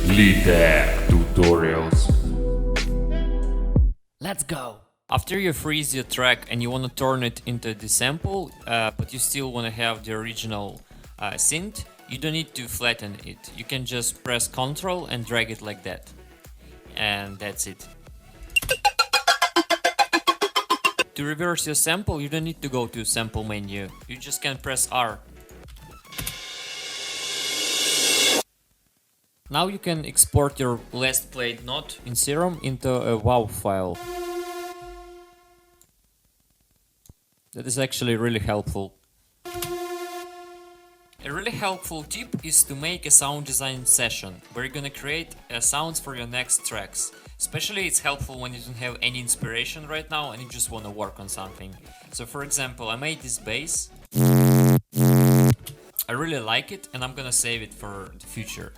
Leat'eq tutorials. Let's go! After you freeze your track and you want to turn it into the sample, but you still want to have the original synth, you don't need to flatten it. You can just press Ctrl and drag it like that. And that's it. To reverse your sample, you don't need to go to sample menu. You just can press R. Now you can export your last played note in Serum into a WAV file. That is actually really helpful. A really helpful tip is to make a sound design session where you're gonna create sounds for your next tracks. Especially it's helpful when you don't have any inspiration right now and you just wanna work on something. So for example, I made this bass. I really like it and I'm gonna save it for the future.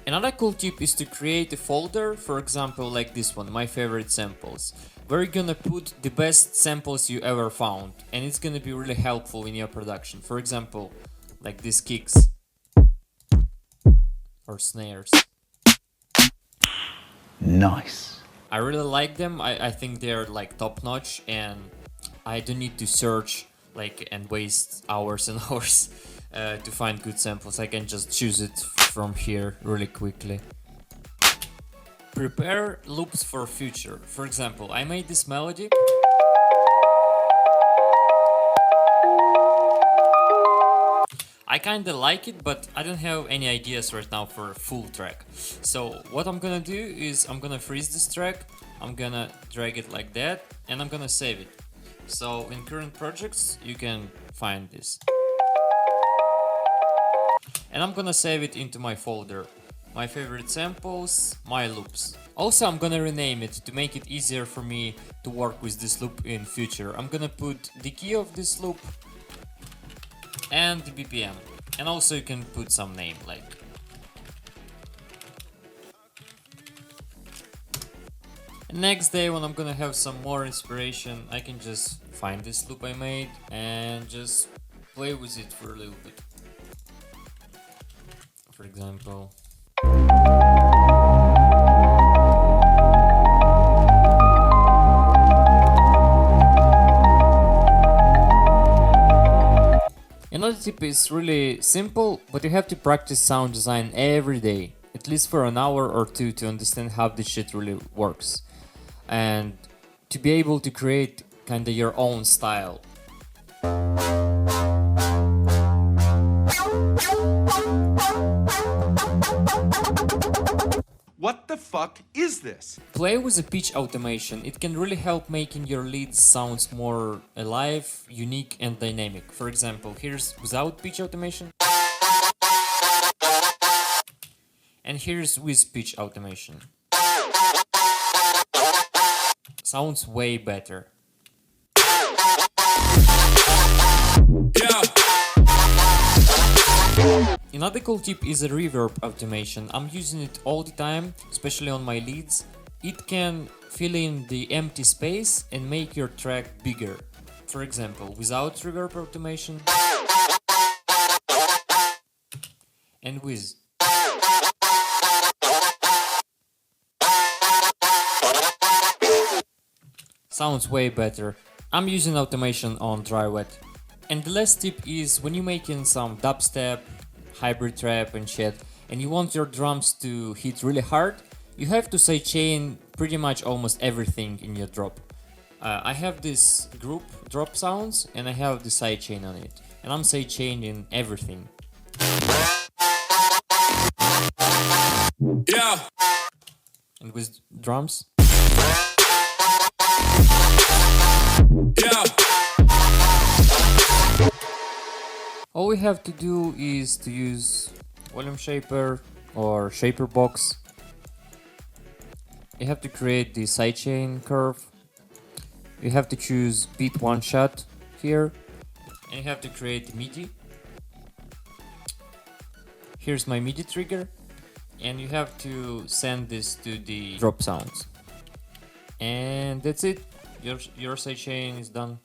Another cool tip is to create a folder, for example like this one, my favorite samples, where you're gonna put the best samples you ever found, and it's gonna be really helpful in your production. For example, like these kicks or snares. Nice. I really like them. I think they're like top notch, and I don't need to search like and waste hours and hours to find good samples. I can just choose it from here really quickly. Prepare loops for future. For example, I made this melody. I kinda like it, but I don't have any ideas right now for a full track. So what I'm gonna do is I'm gonna freeze this track, I'm gonna drag it like that, and I'm gonna save it. So in current projects you can find this. And I'm gonna save it into my folder. My favorite samples, my loops. Also I'm gonna rename it to make it easier for me to work with this loop in future. I'm gonna put the key of this loop and the BPM. And also you can put some name like. And next day when I'm gonna have some more inspiration, I can just find this loop I made and just play with it for a little bit. For example. Another tip is really simple, but you have to practice sound design every day, at least for an hour or two, to understand how this shit really works. And to be able to create kinda your own style. What the fuck is this? Play with a pitch automation. It can really help making your leads sounds more alive, unique and dynamic. For example, here's without pitch automation. And here's with pitch automation. Sounds way better. Yeah. Another cool tip is a reverb automation. I'm using it all the time, especially on my leads. It can fill in the empty space and make your track bigger. For example, without reverb automation and with. Sounds way better. I'm using automation on dry wet. And the last tip is when you're making some dubstep, hybrid trap and shit, and you want your drums to hit really hard, you have to sidechain pretty much almost everything in your drop. I have this group drop sounds and I have the sidechain on it, and I'm sidechaining everything. Yeah. And with drums. Yeah. All we have to do is to use volume shaper or shaper box. You have to create the sidechain curve. You have to choose beat one shot here, and you have to create MIDI. Here's my MIDI trigger, and you have to send this to the drop sounds. And that's it. Your sidechain is done.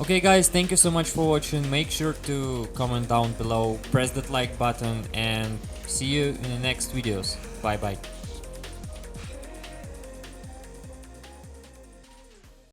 Okay guys, thank you so much for watching. Make sure to comment down below, press that like button, and see you in the next videos. Bye bye.